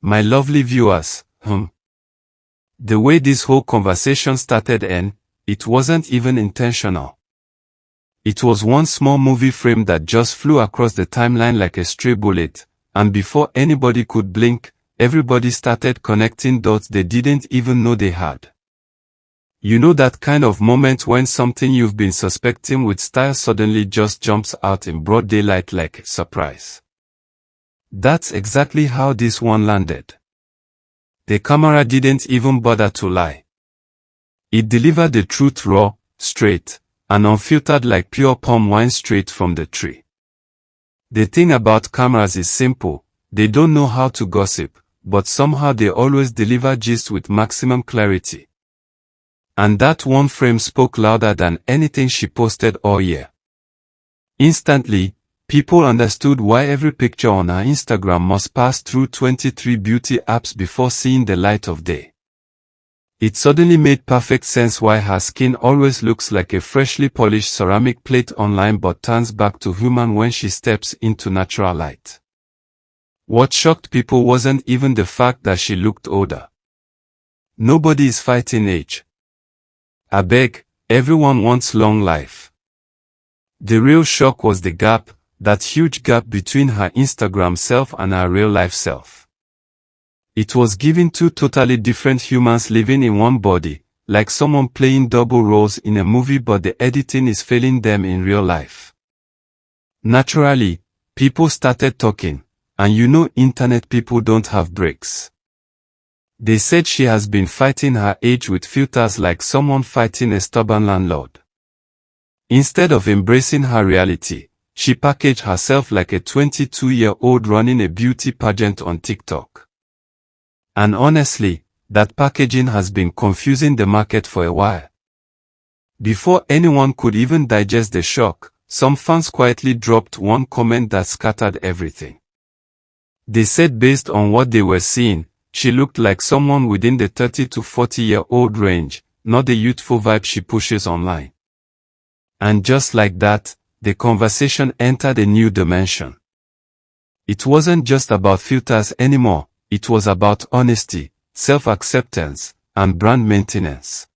My lovely viewers, the way this whole conversation started and it wasn't even intentional. It was one small movie frame that just flew across the timeline like a stray bullet, and before anybody could blink, everybody started connecting dots they didn't even know they had. You know that kind of moment when something you've been suspecting with style suddenly just jumps out in broad daylight like a surprise. That's exactly how this one landed. The camera didn't even bother to lie. It delivered the truth raw, straight, and unfiltered like pure palm wine straight from the tree. The thing about cameras is simple, they don't know how to gossip, but somehow they always deliver gist with maximum clarity. And that one frame spoke louder than anything she posted all year. Instantly, people understood why every picture on her Instagram must pass through 23 beauty apps before seeing the light of day. It suddenly made perfect sense why her skin always looks like a freshly polished ceramic plate online but turns back to human when she steps into natural light. What shocked people wasn't even the fact that she looked older. Nobody is fighting age. I beg, everyone wants long life. The real shock was the gap, that huge gap between her Instagram self and her real-life self. It was giving two totally different humans living in one body, like someone playing double roles in a movie but the editing is failing them in real life. Naturally, people started talking, and you know internet people don't have breaks. They said she has been fighting her age with filters like someone fighting a stubborn landlord. Instead of embracing her reality, she packaged herself like a 22-year-old running a beauty pageant on TikTok. And honestly, that packaging has been confusing the market for a while. Before anyone could even digest the shock, some fans quietly dropped one comment that scattered everything. They said based on what they were seeing, she looked like someone within the 30 to 40-year-old range, not the youthful vibe she pushes online. And just like that, the conversation entered a new dimension. It wasn't just about filters anymore. It was about honesty, self-acceptance, and brand maintenance.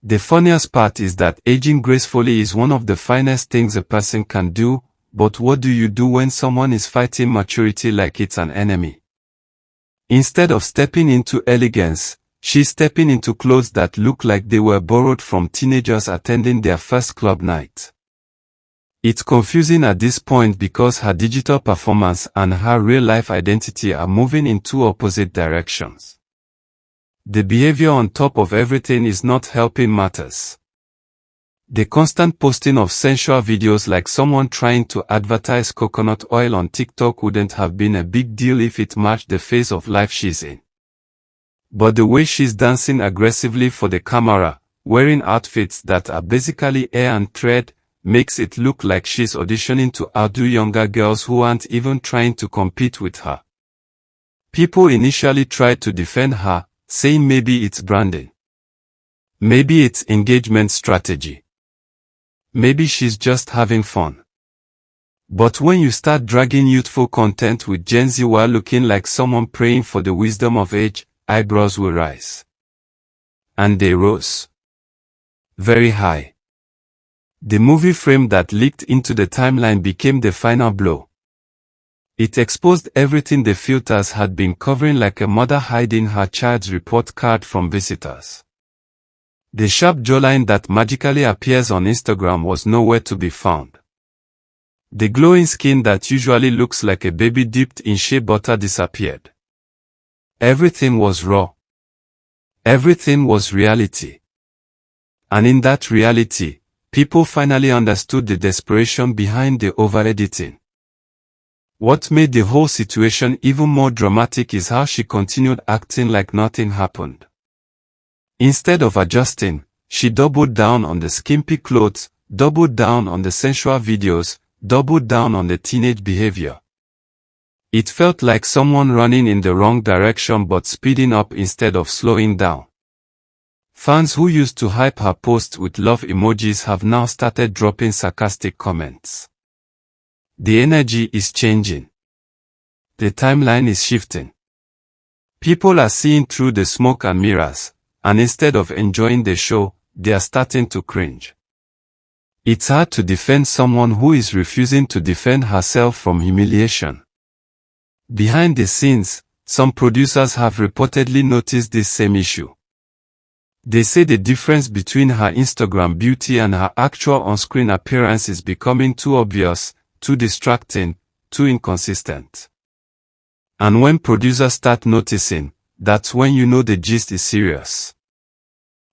The funniest part is that aging gracefully is one of the finest things a person can do, but what do you do when someone is fighting maturity like it's an enemy? Instead of stepping into elegance, she's stepping into clothes that look like they were borrowed from teenagers attending their first club night. It's confusing at this point because her digital performance and her real-life identity are moving in two opposite directions. The behavior on top of everything is not helping matters. The constant posting of sensual videos like someone trying to advertise coconut oil on TikTok wouldn't have been a big deal if it matched the phase of life she's in. But the way she's dancing aggressively for the camera, wearing outfits that are basically air and thread, makes it look like she's auditioning to outdo younger girls who aren't even trying to compete with her. People initially tried to defend her, saying maybe it's branding. Maybe it's engagement strategy. Maybe she's just having fun. But when you start dragging youthful content with Gen Z while looking like someone praying for the wisdom of age, eyebrows will rise. And they rose. Very high. The movie frame that leaked into the timeline became the final blow. It exposed everything the filters had been covering like a mother hiding her child's report card from visitors. The sharp jawline that magically appears on Instagram was nowhere to be found. The glowing skin that usually looks like a baby dipped in shea butter disappeared. Everything was raw. Everything was reality. And in that reality, people finally understood the desperation behind the over-editing. What made the whole situation even more dramatic is how she continued acting like nothing happened. Instead of adjusting, she doubled down on the skimpy clothes, doubled down on the sensual videos, doubled down on the teenage behavior. It felt like someone running in the wrong direction but speeding up instead of slowing down. Fans who used to hype her posts with love emojis have now started dropping sarcastic comments. The energy is changing. The timeline is shifting. People are seeing through the smoke and mirrors, and instead of enjoying the show, they are starting to cringe. It's hard to defend someone who is refusing to defend herself from humiliation. Behind the scenes, some producers have reportedly noticed this same issue. They say the difference between her Instagram beauty and her actual on-screen appearance is becoming too obvious, too distracting, too inconsistent. And when producers start noticing, that's when you know the gist is serious.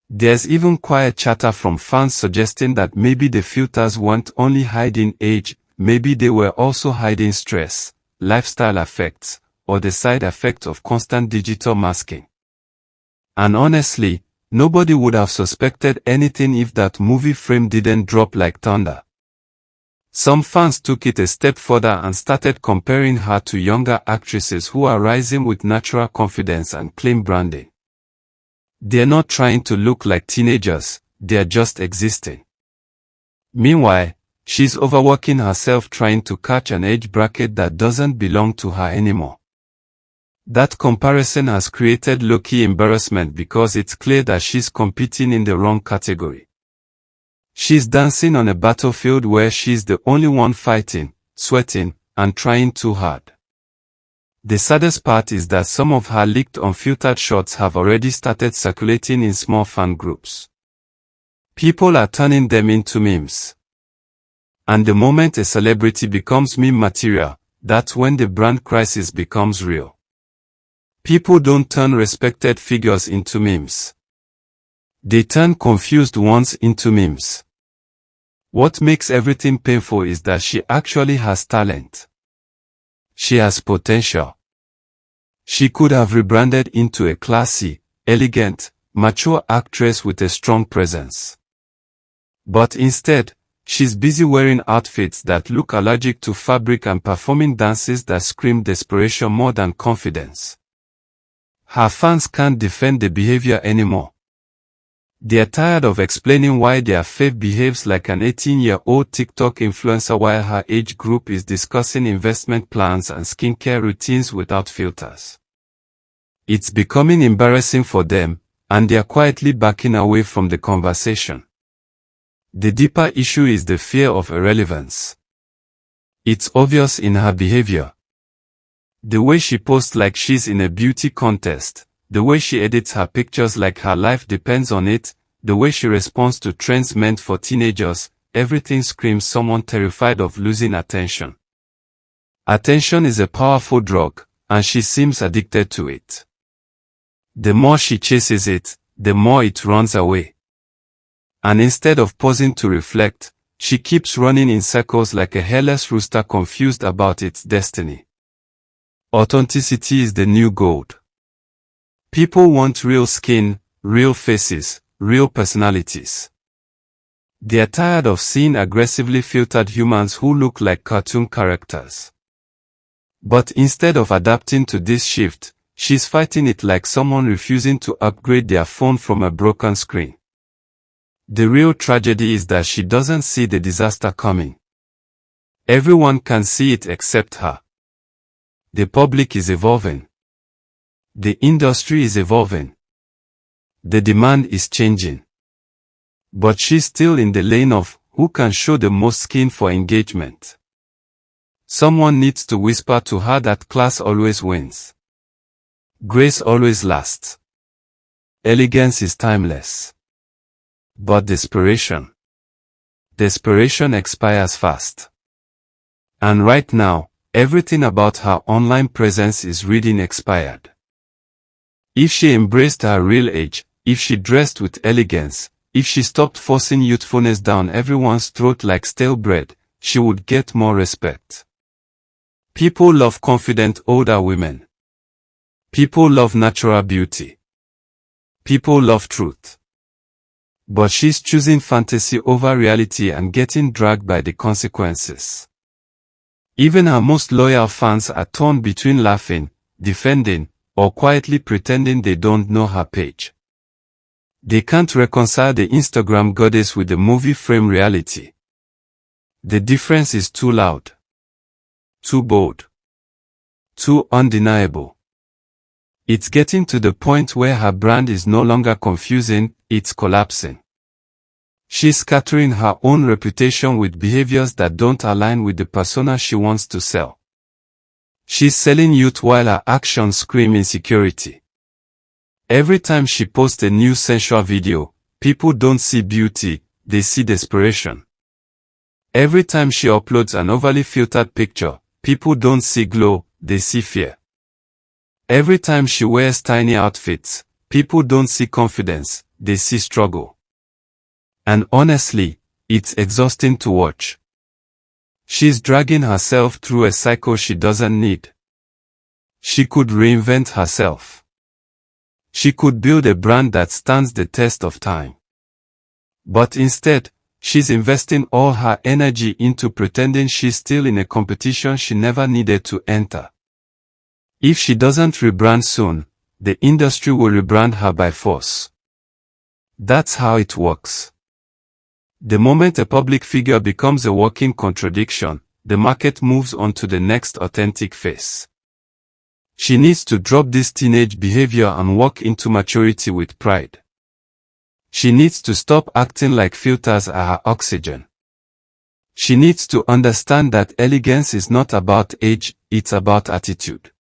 There's even quiet chatter from fans suggesting that maybe the filters weren't only hiding age, maybe they were also hiding stress, lifestyle effects, or the side effects of constant digital masking. And honestly, nobody would have suspected anything if that movie frame didn't drop like thunder. Some fans took it a step further and started comparing her to younger actresses who are rising with natural confidence and clean branding. They're not trying to look like teenagers, they're just existing. Meanwhile, she's overworking herself trying to catch an age bracket that doesn't belong to her anymore. That comparison has created low-key embarrassment because it's clear that she's competing in the wrong category. She's dancing on a battlefield where she's the only one fighting, sweating, and trying too hard. The saddest part is that some of her leaked unfiltered shots have already started circulating in small fan groups. People are turning them into memes. And the moment a celebrity becomes meme material, that's when the brand crisis becomes real. People don't turn respected figures into memes. They turn confused ones into memes. What makes everything painful is that she actually has talent. She has potential. She could have rebranded into a classy, elegant, mature actress with a strong presence. But instead, she's busy wearing outfits that look allergic to fabric and performing dances that scream desperation more than confidence. Her fans can't defend the behavior anymore. They're tired of explaining why their fave behaves like an 18-year-old TikTok influencer while her age group is discussing investment plans and skincare routines without filters. It's becoming embarrassing for them, and they're quietly backing away from the conversation. The deeper issue is the fear of irrelevance. It's obvious in her behavior. The way she posts like she's in a beauty contest, the way she edits her pictures like her life depends on it, the way she responds to trends meant for teenagers, everything screams someone terrified of losing attention. Attention is a powerful drug, and she seems addicted to it. The more she chases it, the more it runs away. And instead of pausing to reflect, she keeps running in circles like a hairless rooster confused about its destiny. Authenticity is the new gold. People want real skin, real faces, real personalities. They're tired of seeing aggressively filtered humans who look like cartoon characters. But instead of adapting to this shift, she's fighting it like someone refusing to upgrade their phone from a broken screen. The real tragedy is that she doesn't see the disaster coming. Everyone can see it except her. The public is evolving. The industry is evolving. The demand is changing. But she's still in the lane of who can show the most skin for engagement. Someone needs to whisper to her that class always wins. Grace always lasts. Elegance is timeless. But desperation expires fast. And right now, everything about her online presence is reading expired. If she embraced her real age, if she dressed with elegance, if she stopped forcing youthfulness down everyone's throat like stale bread, she would get more respect. People love confident older women. People love natural beauty. People love truth. But she's choosing fantasy over reality and getting dragged by the consequences. Even her most loyal fans are torn between laughing, defending, or quietly pretending they don't know her page. They can't reconcile the Instagram goddess with the movie frame reality. The difference is too loud, too bold, too undeniable. It's getting to the point where her brand is no longer confusing, it's collapsing. She's scattering her own reputation with behaviors that don't align with the persona she wants to sell. She's selling youth while her actions scream insecurity. Every time she posts a new sensual video, people don't see beauty, they see desperation. Every time she uploads an overly filtered picture, people don't see glow, they see fear. Every time she wears tiny outfits, people don't see confidence, they see struggle. And honestly, it's exhausting to watch. She's dragging herself through a cycle she doesn't need. She could reinvent herself. She could build a brand that stands the test of time. But instead, she's investing all her energy into pretending she's still in a competition she never needed to enter. If she doesn't rebrand soon, the industry will rebrand her by force. That's how it works. The moment a public figure becomes a walking contradiction, the market moves on to the next authentic face. She needs to drop this teenage behavior and walk into maturity with pride. She needs to stop acting like filters are her oxygen. She needs to understand that elegance is not about age, it's about attitude.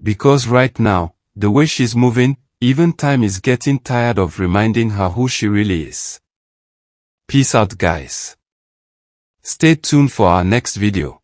Because right now, the way she's moving, even time is getting tired of reminding her who she really is. Peace out, guys. Stay tuned for our next video.